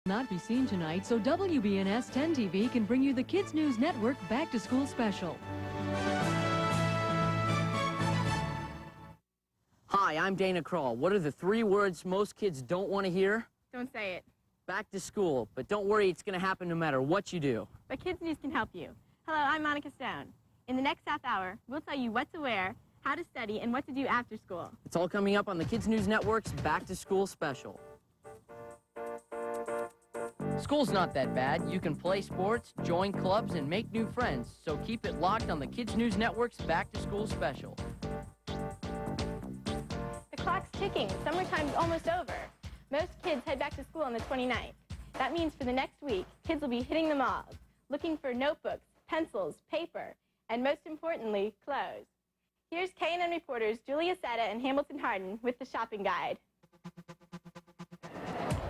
Not be seen tonight, so WBNS 10 TV can bring you the Kids News Network Back to School special. Hi, I'm Dana Kroll. What are the 3 words most kids don't want to hear? Don't say it. Back to school. But don't worry, it's going to happen no matter what you do. But Kids News can help you. Hello, I'm Monica Stone. In the next half hour, we'll tell you what to wear, how to study, and what to do after school. It's all coming up on the Kids News Network's Back to School special. School's not that bad. You can play sports, join clubs, and make new friends. So keep it locked on the Kids News Network's Back to School special. The clock's ticking. Summertime's almost over. Most kids head back to school on the 29th. That means for the next week, kids will be hitting the malls, looking for notebooks, pencils, paper, and most importantly, clothes. Here's KNN reporters Julia Setta and Hamilton Harden with the shopping guide.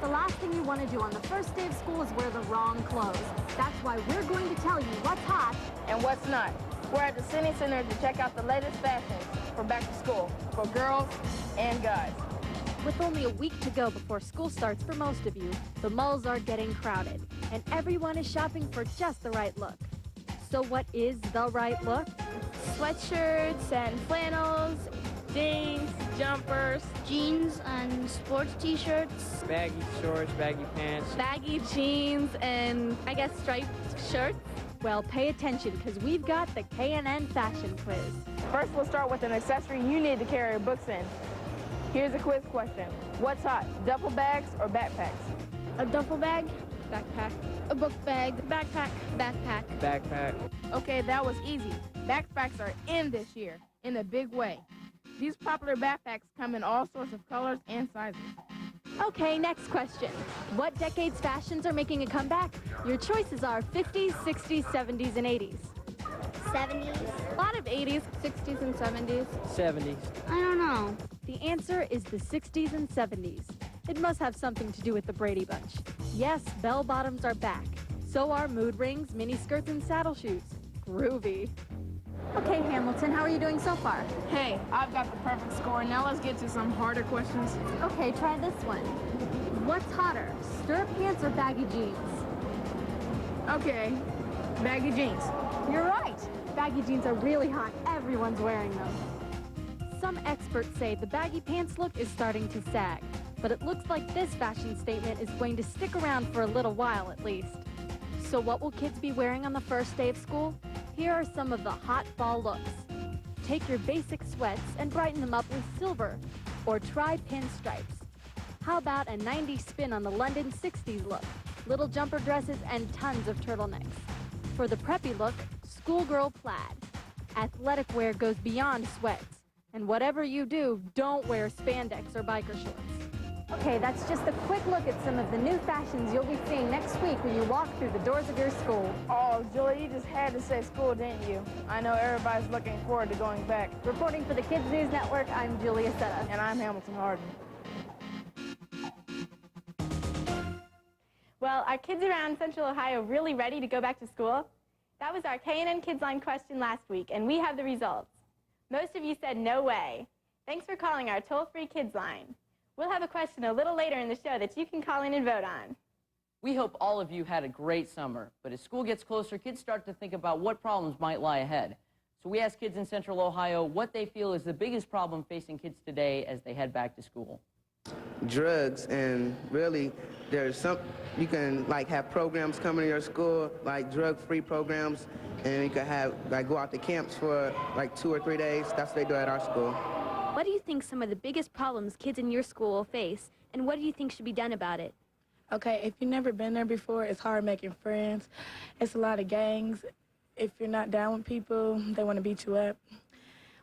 The last thing you want to do on the first day of school is wear the wrong clothes. That's why we're going to tell you what's hot and what's not. We're at the City Center to check out the latest fashions for back to school, for girls and guys. With only a week to go before school starts for most of you, the malls are getting crowded, and everyone is shopping for just the right look. So what is the right look? Sweatshirts and flannels, jeans, jumpers, jeans and sports t-shirts, baggy shorts, baggy pants, baggy jeans, and I guess striped shirts. Well, pay attention because we've got the KNN fashion quiz. First, we'll start with an accessory you need to carry your books in. Here's a quiz question. What's hot, duffel bags or backpacks? a duffel bag, Backpack. a book bag, Backpack. backpack. backpack. Okay, that was easy. Backpacks are in this year, in a big way. These popular backpacks come in all sorts of colors and sizes. Okay, next question. What decade's fashions are making a comeback? Your choices are 50s, 60s, 70s, and 80s. 70s. A lot of 80s, 60s, and 70s. 70s. I don't know. The answer is the 60s and 70s. It must have something to do with the Brady Bunch. Yes, bell-bottoms are back. So are mood rings, miniskirts, and saddle shoes. Groovy. Okay, Hamilton, how are you doing so far? Hey, I've got the perfect score. Now let's get to some harder questions. Okay, try this one. What's hotter, stirrup pants or baggy jeans? Okay, baggy jeans. You're right. Baggy jeans are really hot. Everyone's wearing them. Some experts say the baggy pants look is starting to sag, but it looks like this fashion statement is going to stick around for a little while at least. So what will kids be wearing on the first day of school? Here are some of the hot fall looks. Take your basic sweats and brighten them up with silver, or try pinstripes. How about a 90s spin on the London 60s look? Little jumper dresses and tons of turtlenecks. For the preppy look, schoolgirl plaid. Athletic wear goes beyond sweats. And whatever you do, don't wear spandex or biker shorts. Okay, that's just a quick look at some of the new fashions you'll be seeing next week when you walk through the doors of your school. Oh, Julie, you just had to say school, didn't you? I know everybody's looking forward to going back. Reporting for the Kids News Network, I'm Julia Setta. And I'm Hamilton Harden. Well, are kids around Central Ohio really ready to go back to school? That was our KNN Kids Line question last week, and we have the results. Most of you said no way. Thanks for calling our toll-free Kids Line. We'll have a question a little later in the show that you can call in and vote on. We hope all of you had a great summer, but as school gets closer, kids start to think about what problems might lie ahead. So we asked kids in Central Ohio what they feel is the biggest problem facing kids today as they head back to school. Drugs, and really there's some, you can like have programs coming to your school, like drug-free programs, and you can have like go out to camps for like 2 or 3 days. That's what they do at our school. What do you think some of the biggest problems kids in your school will face, and what do you think should be done about it? Okay, if you've never been there before, it's hard making friends. It's a lot of gangs. If you're not down with people, they want to beat you up.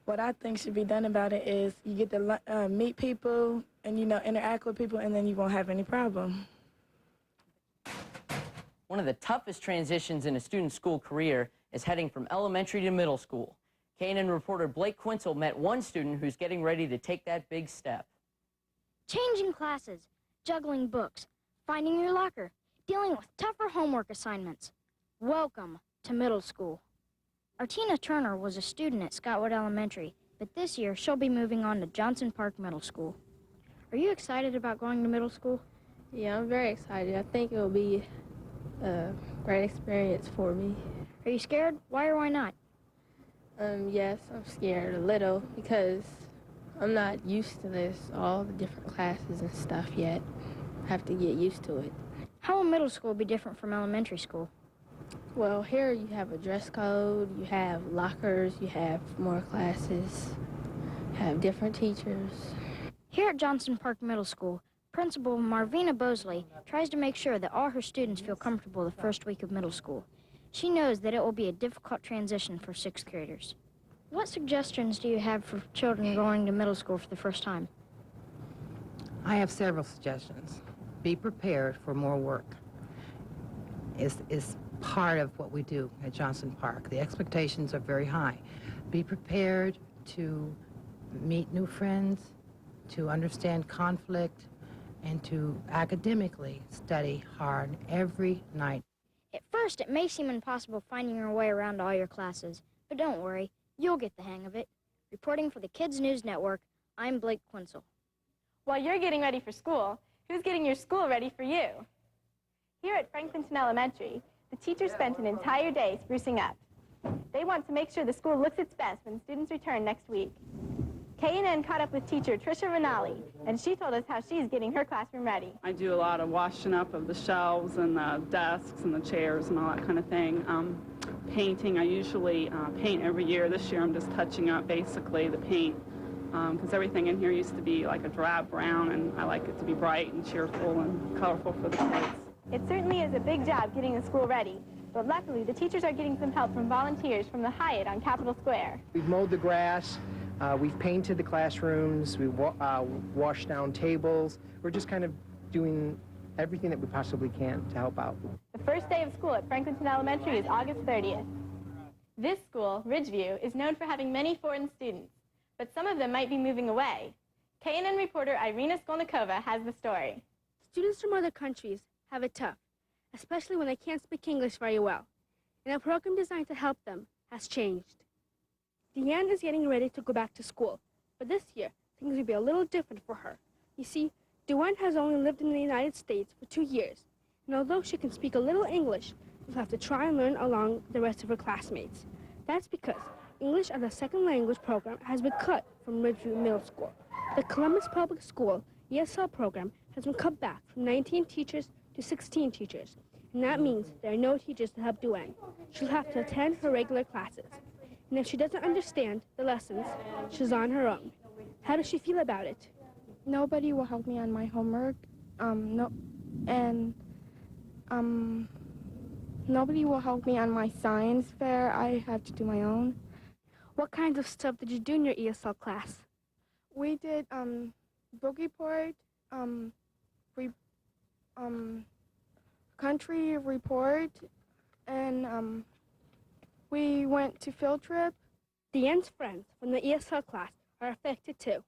What I think should be done about it is you get to meet people and, you know, interact with people, and then you won't have any problem. One of the toughest transitions in a student's school career is heading from elementary to middle school. KNN reporter Blake Quinzel met one student who's getting ready to take that big step. Changing classes, juggling books, finding your locker, dealing with tougher homework assignments. Welcome to middle school. Artina Turner was a student at Scottwood Elementary, but this year she'll be moving on to Johnson Park Middle School. Are you excited about going to middle school? Yeah, I'm very excited. I think it will be a great experience for me. Are you scared? Why or why not? Yes, I'm scared a little because I'm not used to this, all the different classes and stuff yet. I have to get used to it. How will middle school be different from elementary school? Well, here you have a dress code, you have lockers, you have more classes, you have different teachers. Here at Johnson Park Middle School, Principal Marvina Bosley tries to make sure that all her students feel comfortable the first week of middle school. She knows that it will be a difficult transition for sixth graders. What suggestions do you have for children going to middle school for the first time? I have several suggestions. Be prepared for more work. Is part of what we do at Johnson Park. The expectations are very high. Be prepared to meet new friends, to understand conflict, and to academically study hard every night. At first, it may seem impossible finding your way around all your classes, but don't worry, you'll get the hang of it. Reporting for the Kids News Network, I'm Blake Quinzel. While you're getting ready for school, who's getting your school ready for you? Here at Franklinton Elementary, the teachers spent an entire day sprucing up. They want to make sure the school looks its best when students return next week. KNN caught up with teacher Tricia Rinaldi, and she told us how she's getting her classroom ready. I do a lot of washing up of the shelves and the desks and the chairs and all that kind of thing. Painting, I usually paint every year. This year I'm just touching up basically the paint because everything in here used to be like a drab brown, and I like it to be bright and cheerful and colorful for the kids. It certainly is a big job getting the school ready, but luckily the teachers are getting some help from volunteers from the Hyatt on Capitol Square. We've mowed the grass. We've painted the classrooms, we've washed down tables. We're just kind of doing everything that we possibly can to help out. The first day of school at Franklinton Elementary is August 30th. This school, Ridgeview, is known for having many foreign students, but some of them might be moving away. KNN reporter Irina Skolnikova has the story. Students from other countries have it tough, especially when they can't speak English very well, and a program designed to help them has changed. Deanne is getting ready to go back to school, but this year, things will be a little different for her. You see, Deanne has only lived in the United States for 2 years, and although she can speak a little English, she'll have to try and learn along the rest of her classmates. That's because English as a second language program has been cut from Ridgeview Middle School. The Columbus Public School ESL program has been cut back from 19 teachers to 16 teachers, and that means there are no teachers to help Deanne. She'll have to attend her regular classes. And if she doesn't understand the lessons, she's on her own. How does she feel about it? Nobody will help me on my homework. Nobody will help me on my science fair. I have to do my own. What kinds of stuff did you do in your ESL class? We did book report, country report, and we went to field trip. Deanne's friends from the ESL class are affected too.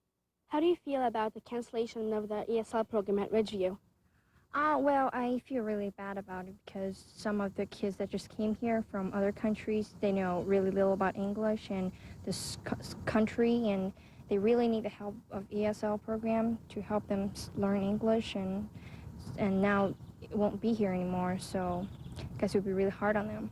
How do you feel about the cancellation of the ESL program at Ridgeview? Well, I feel really bad about it because some of the kids that just came here from other countries, they know really little about English and this country, and they really need the help of ESL program to help them learn English, and now it won't be here anymore, so I guess it would be really hard on them.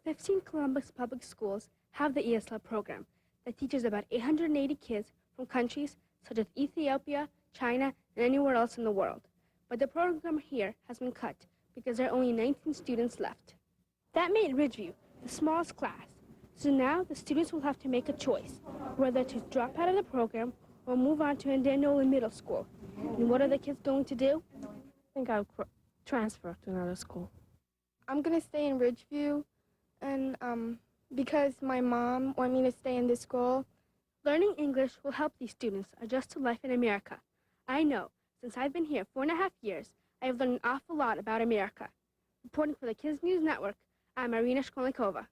15 Columbus Public Schools have the ESL program that teaches about 880 kids from countries such as Ethiopia, China, and anywhere else in the world. But the program here has been cut because there are only 19 students left. That made Ridgeview the smallest class. So now the students will have to make a choice, whether to drop out of the program or move on to Indianola Middle School. And what are the kids going to do? I think I'll transfer to another school. I'm going to stay in Ridgeview, and because my mom wanted me to stay in this school. Learning English will help these students adjust to life in America. I know. Since I've been here 4.5 years, I have learned an awful lot about America. Reporting for the Kids News Network, I'm Irina Shkolnikova.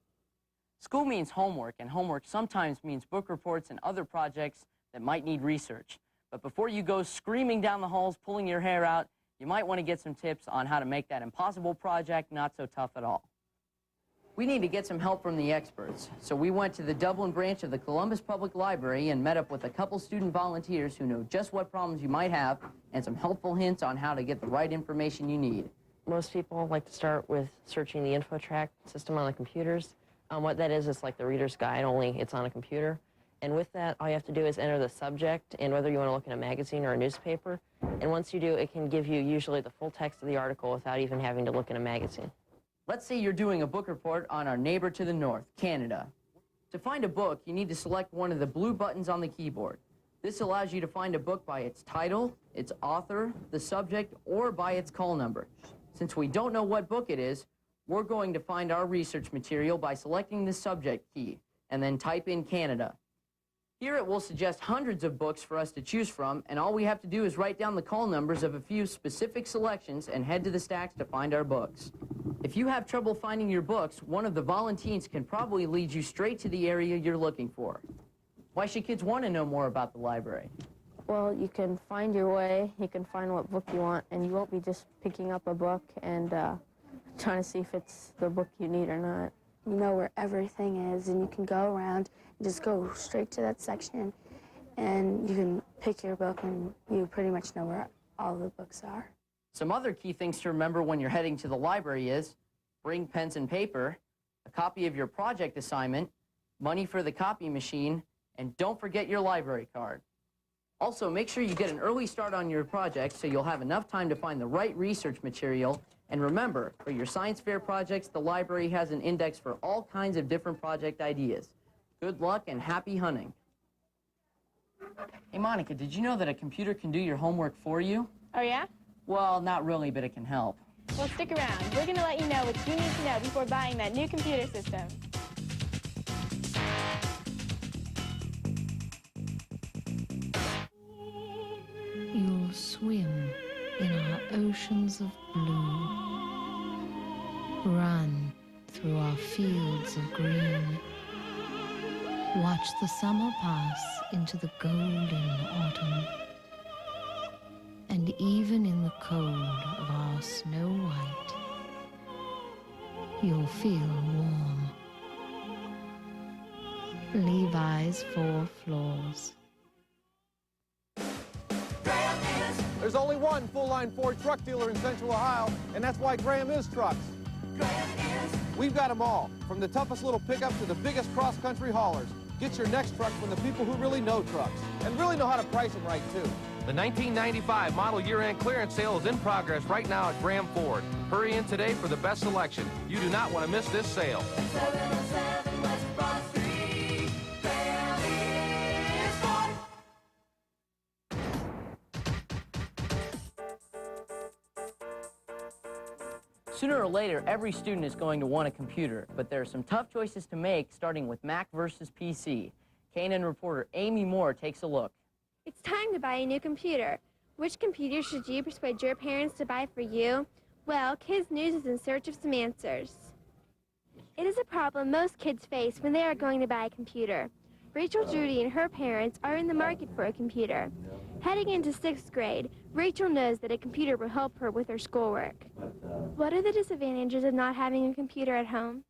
School means homework, and homework sometimes means book reports and other projects that might need research. But before you go screaming down the halls, pulling your hair out, you might want to get some tips on how to make that impossible project not so tough at all. We need to get some help from the experts. So we went to the Dublin branch of the Columbus Public Library and met up with a couple student volunteers who know just what problems you might have and some helpful hints on how to get the right information you need. Most people like to start with searching the InfoTrack system on the computers. What that is, it's like the reader's guide, only it's on a computer. And with that, all you have to do is enter the subject and whether you want to look in a magazine or a newspaper. And once you do, it can give you usually the full text of the article without even having to look in a magazine. Let's say you're doing a book report on our neighbor to the north, Canada. To find a book, you need to select one of the blue buttons on the keyboard. This allows you to find a book by its title, its author, the subject, or by its call number. Since we don't know what book it is, we're going to find our research material by selecting the subject key, and then type in Canada. Here it will suggest hundreds of books for us to choose from, and all we have to do is write down the call numbers of a few specific selections and head to the stacks to find our books. If you have trouble finding your books, one of the volunteers can probably lead you straight to the area you're looking for. Why should kids want to know more about the library? Well, you can find your way, you can find what book you want, and you won't be just picking up a book and trying to see if it's the book you need or not. You know where everything is, and you can go around and just go straight to that section, and you can pick your book, and you pretty much know where all the books are. Some other key things to remember when you're heading to the library is bring pens and paper, a copy of your project assignment, money for the copy machine, and don't forget your library card. Also, make sure you get an early start on your project so you'll have enough time to find the right research material. And remember, for your science fair projects, the library has an index for all kinds of different project ideas. Good luck and happy hunting. Hey, Monica, did you know that a computer can do your homework for you? Oh, yeah? Well, not really, but it can help. Well, stick around. We're going to let you know what you need to know before buying that new computer system. You'll swim in our oceans of blue, run through our fields of green, watch the summer pass into the golden autumn, and even in the cold of our snow white, you'll feel warm. Levi's 4 floors. There's only one full-line Ford truck dealer in Central Ohio, and that's why Graham is Trucks. We've got them all, from the toughest little pickup to the biggest cross-country haulers. Get your next truck from the people who really know trucks, and really know how to price them right, too. The 1995 model year-end clearance sale is in progress right now at Graham Ford. Hurry in today for the best selection. You do not want to miss this sale. 707 West Broad Street, Graham is Ford. Sooner or later, every student is going to want a computer, but there are some tough choices to make, starting with Mac versus PC. KNN reporter Amy Moore takes a look. It's time to buy a new computer. Which computer should you persuade your parents to buy for you? Well, Kids News is in search of some answers. It is a problem most kids face when they are going to buy a computer. Rachel Judy and her parents are in the market for a computer. Heading into 6th grade, Rachel knows that a computer will help her with her schoolwork. What are the disadvantages of not having a computer at home?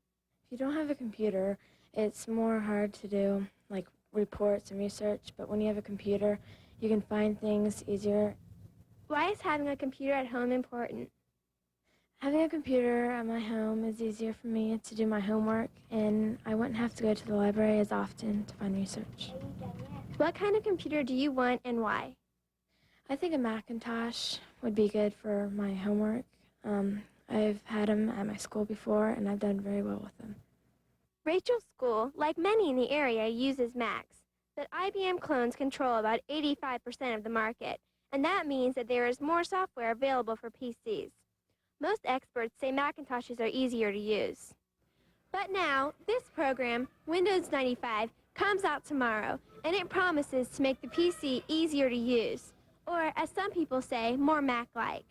If you don't have a computer, it's more hard to do, like reports and research, but when you have a computer, you can find things easier. Why is having a computer at home important? Having a computer at my home is easier for me to do my homework, and I wouldn't have to go to the library as often to find research. What kind of computer do you want and why? I think a Macintosh would be good for my homework. I've had them at my school before, and I've done very well with them. Rachel's school, like many in the area, uses Macs, but IBM clones control about 85% of the market, and that means that there is more software available for PCs. Most experts say Macintoshes are easier to use. But now, this program, Windows 95, comes out tomorrow, and it promises to make the PC easier to use, or, as some people say, more Mac-like.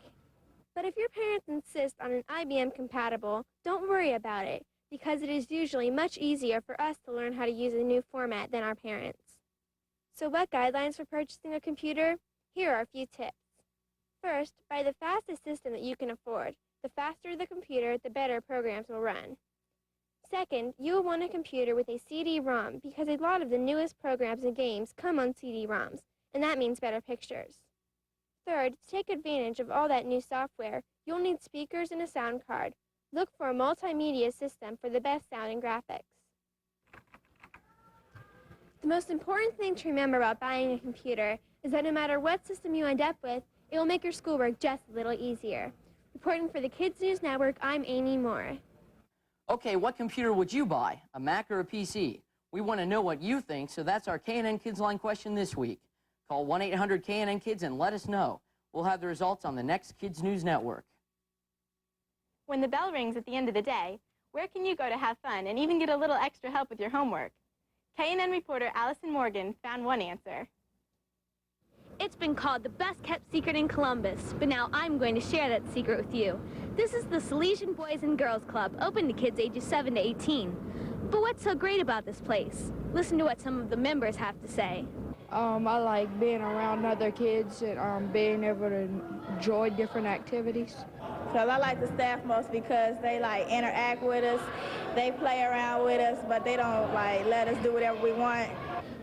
But if your parents insist on an IBM compatible, don't worry about it, because it is usually much easier for us to learn how to use a new format than our parents. So what guidelines for purchasing a computer? Here are a few tips. First, buy the fastest system that you can afford. The faster the computer, the better programs will run. Second, you will want a computer with a CD-ROM because a lot of the newest programs and games come on CD-ROMs, and that means better pictures. Third, to take advantage of all that new software, you'll need speakers and a sound card. Look for a multimedia system for the best sound and graphics. The most important thing to remember about buying a computer is that no matter what system you end up with, it will make your schoolwork just a little easier. Reporting for the Kids News Network, I'm Amy Moore. Okay, what computer would you buy, a Mac or a PC? We want to know what you think, so that's our KNN Kids Line question this week. Call 1-800-KNN-KIDS and let us know. We'll have the results on the next Kids News Network. When the bell rings at the end of the day, where can you go to have fun and even get a little extra help with your homework? KNN reporter Allison Morgan found one answer. It's been called the best-kept secret in Columbus, but now I'm going to share that secret with you. This is the Salesian Boys and Girls Club, open to kids ages 7 to 18. But what's so great about this place? Listen to what some of the members have to say. I like being around other kids and being able to enjoy different activities. Because I like the staff most because they like interact with us, they play around with us, but they don't like let us do whatever we want.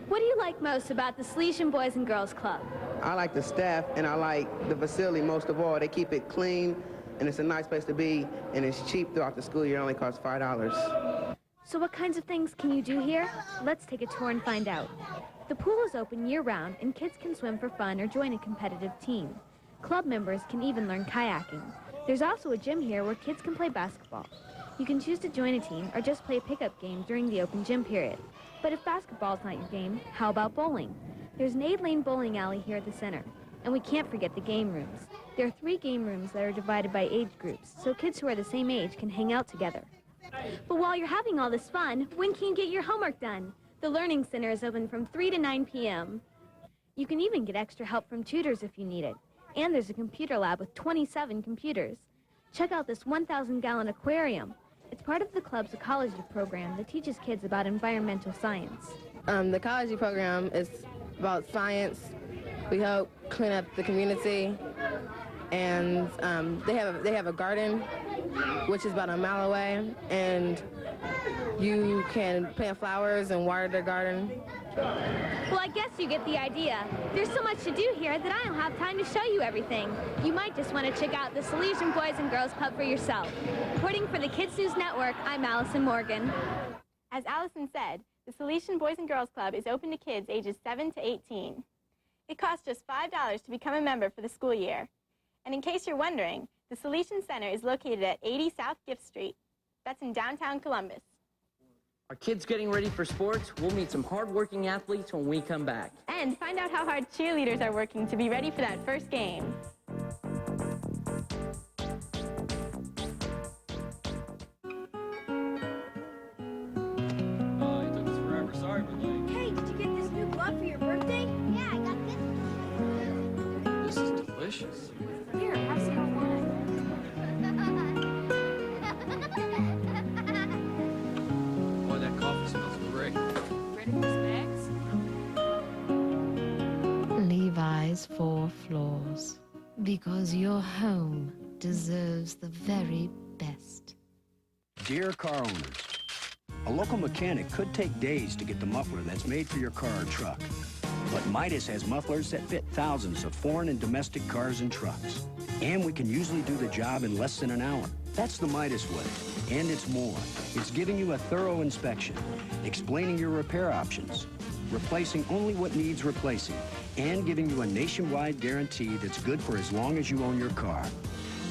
What do you like most about the Salesian Boys and Girls Club? I like the staff and I like the facility most of all. They keep it clean and it's a nice place to be and it's cheap throughout the school year. It only costs $5. So what kinds of things can you do here? Let's take a tour and find out. The pool is open year-round and kids can swim for fun or join a competitive team. Club members can even learn kayaking. There's also a gym here where kids can play basketball. You can choose to join a team or just play a pickup game during the open gym period. But if basketball's not your game, how about bowling? There's an 8-lane bowling alley here at the center. And we can't forget the game rooms. There are 3 game rooms that are divided by age groups, so kids who are the same age can hang out together. But while you're having all this fun, when can you get your homework done? The Learning Center is open from 3 to 9 p.m. You can even get extra help from tutors if you need it. And there's a computer lab with 27 computers. Check out this 1,000-gallon aquarium. It's part of the club's ecology program that teaches kids about environmental science. The ecology program is about science. We help clean up the community, and they have a garden, which is about a mile away, and you can plant flowers and water their garden. Well, I guess you get the idea. There's so much to do here that I don't have time to show you everything. You might just want to check out the Salesian Boys and Girls Club for yourself. Reporting for the Kids News Network, I'm Allison Morgan. As Allison said, the Salesian Boys and Girls Club is open to kids ages 7 to 18. It costs just $5 to become a member for the school year. And in case you're wondering, the Salesian Center is located at 80 South Gift Street. That's in downtown Columbus. Are kids getting ready for sports? We'll meet some hard-working athletes when we come back. And find out how hard cheerleaders are working to be ready for that first game. Hey, did you get this new glove for your birthday? Yeah, I got this. This is delicious. Here, have some of mine. Boy, that coffee smells great. Ready for snacks? Levi's 4 floors. Because your home deserves the very best. Dear car owners, a local mechanic could take days to get the muffler that's made for your car or truck. But Midas has mufflers that fit thousands of foreign and domestic cars and trucks. And we can usually do the job in less than an hour. That's the Midas way. And it's more. It's giving you a thorough inspection, explaining your repair options, replacing only what needs replacing, and giving you a nationwide guarantee that's good for as long as you own your car.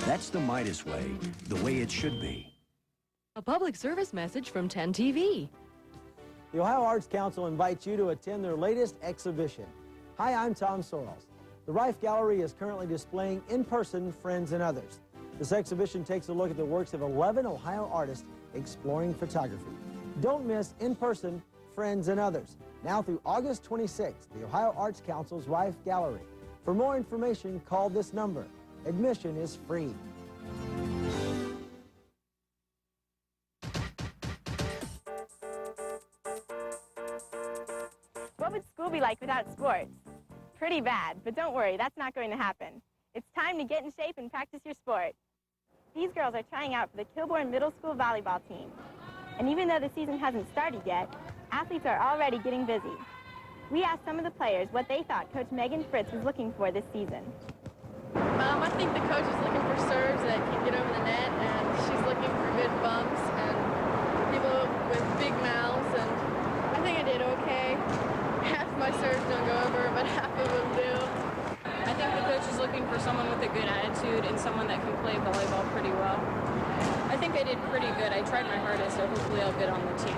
That's the Midas way, the way it should be. A public service message from 10 TV. The Ohio Arts Council invites you to attend their latest exhibition. Hi, I'm Tom Sorrells. The Rife Gallery is currently displaying in-person Friends and Others. This exhibition takes a look at the works of 11 Ohio artists exploring photography. Don't miss In-Person Friends and Others, now through August 26th, the Ohio Arts Council's Rife Gallery. For more information, call this number. Admission is free. What would school be like without sports? Pretty bad, but don't worry, that's not going to happen. It's time to get in shape and practice your sport. These girls are trying out for the Kilbourne Middle School volleyball team. And even though the season hasn't started yet, athletes are already getting busy. We asked some of the players what they thought Coach Megan Fritz was looking for this season. I think the coach is looking for serves that can get over the net, and she's looking for good bumps and people with big mouths, and I think I did okay. Half my serves don't go over, but half of them do. I think the coach is looking for someone with a good attitude and someone that can play volleyball pretty well. I think I did pretty good. I tried my hardest, so hopefully I'll get on the team.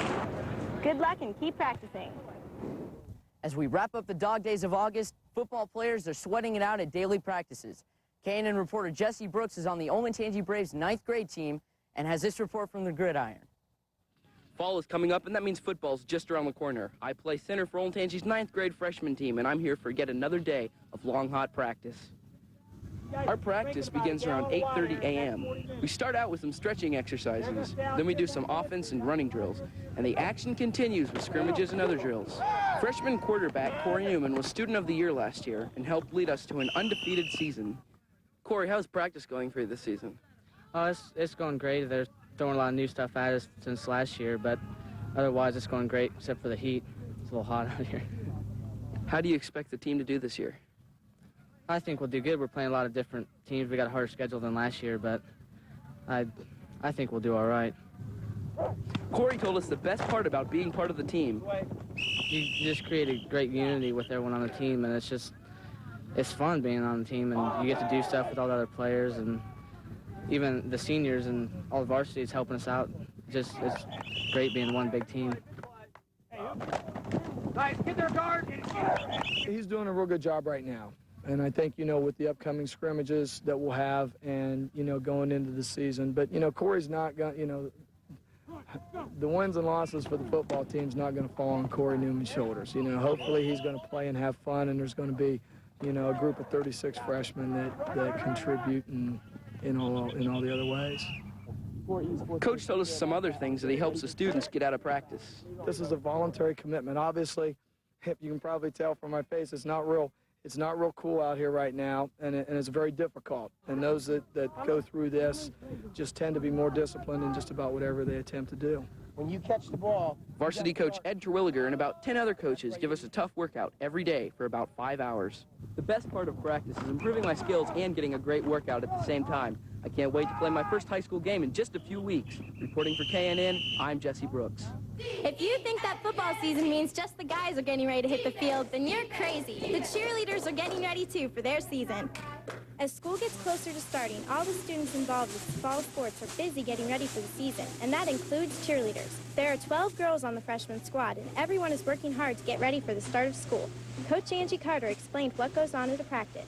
Good luck and keep practicing. As we wrap up the dog days of August, football players are sweating it out at daily practices. KNN reporter Jesse Brooks is on the Olentangy Braves 9th grade team and has this report from the gridiron. Fall is coming up, and that means football's just around the corner. I play center for Olentangy's 9th grade freshman team, and I'm here for yet another day of long, hot practice. Our practice begins around 8:30 a.m. We start out with some stretching exercises, then we do some offense and running drills, and the action continues with scrimmages and other drills. Freshman quarterback Corey Newman was Student of the Year last year and helped lead us to an undefeated season. Corey, how's practice going for you this season? Oh, it's going great. They're throwing a lot of new stuff at us since last year, but otherwise it's going great except for the heat. It's a little hot out here. How do you expect the team to do this year? I think we'll do good. We're playing a lot of different teams. We got a harder schedule than last year, but I think we'll do all right. Corey told us the best part about being part of the team. You just create a great unity with everyone on the team, and it's fun being on the team, and you get to do stuff with all the other players, and even the seniors and all the varsity is helping us out. It's great being one big team. Guys, get their guard. He's doing a real good job right now. And I think, with the upcoming scrimmages that we'll have and, going into the season. But, Corey's not going, the wins and losses for the football team's not going to fall on Corey Newman's shoulders. Hopefully he's going to play and have fun, and there's going to be, a group of 36 freshmen that contribute in all the other ways. Coach told us some other things that he helps the students get out of practice. This is a voluntary commitment. Obviously, you can probably tell from my face, it's not real cool out here right now, and it's very difficult. And those that go through this just tend to be more disciplined in just about whatever they attempt to do. When you catch the ball, varsity coach Ed Terwilliger and about 10 other coaches give us a tough workout every day for about 5 hours. The best part of practice is improving my skills and getting a great workout at the same time. I can't wait to play my first high school game in just a few weeks. Reporting for KNN, I'm Jesse Brooks. If you think that football season means just the guys are getting ready to hit the field, then you're crazy. The cheerleaders are getting ready too for their season. As school gets closer to starting, all the students involved with fall sports are busy getting ready for the season, and that includes cheerleaders. There are 12 girls on the freshman squad, and everyone is working hard to get ready for the start of school. Coach Angie Carter explained what goes on at a practice.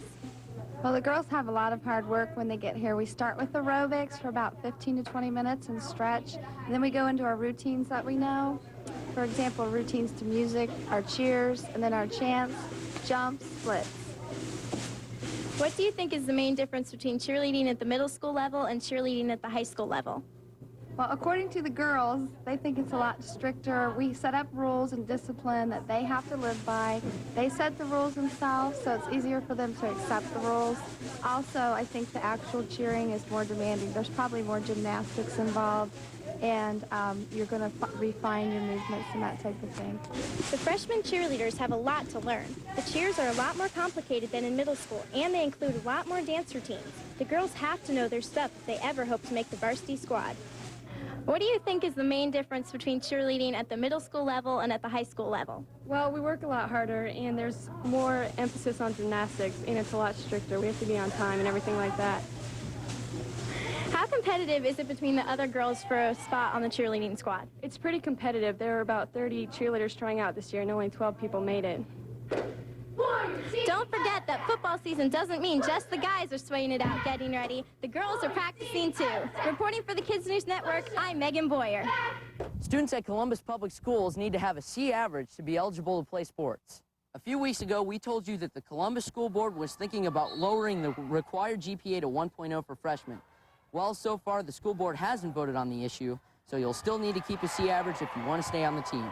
Well, the girls have a lot of hard work when they get here. We start with aerobics for about 15 to 20 minutes and stretch. And then we go into our routines that we know. For example, routines to music, our cheers, and then our chants, jumps, splits. What do you think is the main difference between cheerleading at the middle school level and cheerleading at the high school level? Well, according to the girls, they think it's a lot stricter. We set up rules and discipline that they have to live by. They set the rules themselves, so it's easier for them to accept the rules. Also, I think the actual cheering is more demanding. There's probably more gymnastics involved, and you're going to refine your movements and that type of thing. The freshman cheerleaders have a lot to learn. The cheers are a lot more complicated than in middle school, and they include a lot more dance routines. The girls have to know their stuff if they ever hope to make the varsity squad. What do you think is the main difference between cheerleading at the middle school level and at the high school level? Well, we work a lot harder, and there's more emphasis on gymnastics, and it's a lot stricter. We have to be on time and everything like that. How competitive is it between the other girls for a spot on the cheerleading squad? It's pretty competitive. There were about 30 cheerleaders trying out this year, and only 12 people made it. Don't forget that football season doesn't mean just the guys are sweating it out getting ready. The girls are practicing too. Reporting for the Kids News Network, I'm Megan Boyer. Students at Columbus Public Schools need to have a C average to be eligible to play sports. A few weeks ago, we told you that the Columbus School Board was thinking about lowering the required GPA to 1.0 for freshmen. Well, so far, the school board hasn't voted on the issue, so you'll still need to keep a C average if you want to stay on the team.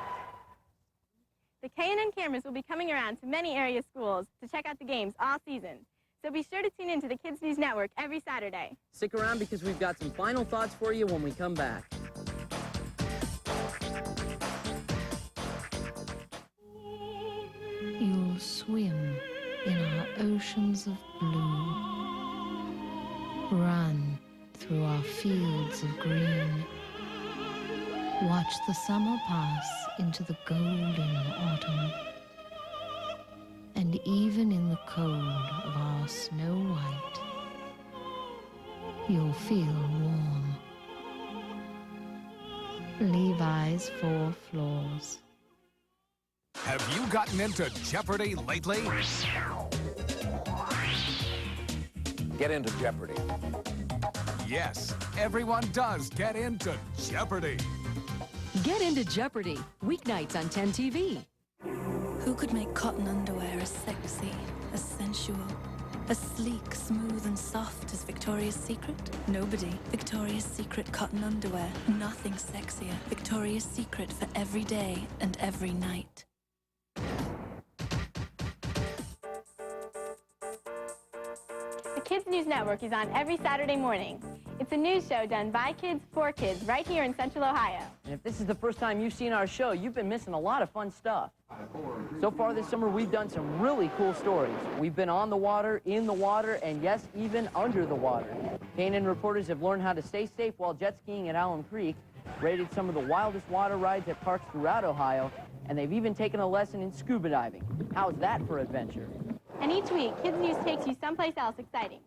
The KNN cameras will be coming around to many area schools to check out the games all season. So be sure to tune in to the Kids News Network every Saturday. Stick around because we've got some final thoughts for you when we come back. swim in our oceans of blue. Run through our fields of green. Watch the summer pass into the golden autumn. And even in the cold of our Snow White, you'll feel warm. Levi's 4 Floors. Have you gotten into Jeopardy lately? Get into Jeopardy. Yes, everyone does get into Jeopardy. Get into Jeopardy! Weeknights on 10 TV. Who could make cotton underwear as sexy, as sensual, as sleek, smooth, and soft as Victoria's Secret? Nobody. Victoria's Secret cotton underwear. Nothing sexier. Victoria's Secret for every day and every night. The Kids News Network is on every Saturday morning. It's a news show done by kids for kids right here in Central Ohio. And if this is the first time you've seen our show, you've been missing a lot of fun stuff. So far this summer, we've done some really cool stories. We've been on the water, in the water, and yes, even under the water. KNN reporters have learned how to stay safe while jet skiing at Allen Creek, rated some of the wildest water rides at parks throughout Ohio, and they've even taken a lesson in scuba diving. How's that for adventure? And each week, Kids News takes you someplace else exciting.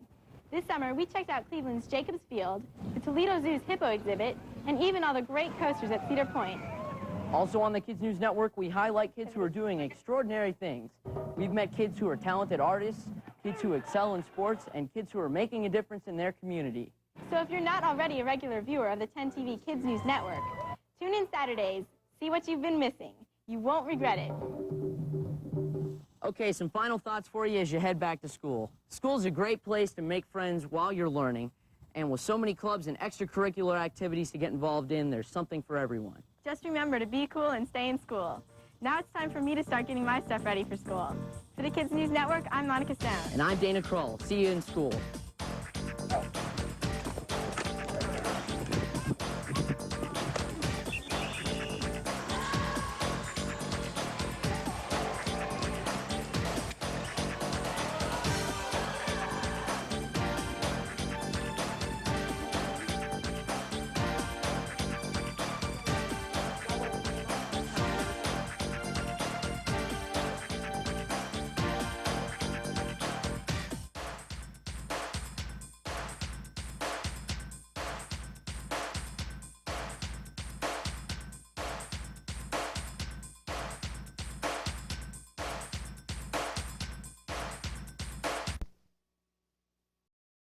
This summer, we checked out Cleveland's Jacobs Field, the Toledo Zoo's Hippo exhibit, and even all the great coasters at Cedar Point. Also on the Kids News Network, we highlight kids who are doing extraordinary things. We've met kids who are talented artists, kids who excel in sports, and kids who are making a difference in their community. So if you're not already a regular viewer of the 10 TV Kids News Network, tune in Saturdays, see what you've been missing. You won't regret it. Okay, some final thoughts for you as you head back to school. School's a great place to make friends while you're learning, and with so many clubs and extracurricular activities to get involved in, there's something for everyone. Just remember to be cool and stay in school. Now it's time for me to start getting my stuff ready for school. For the Kids News Network, I'm Monica Stone. And I'm Dana Kroll. See you in school.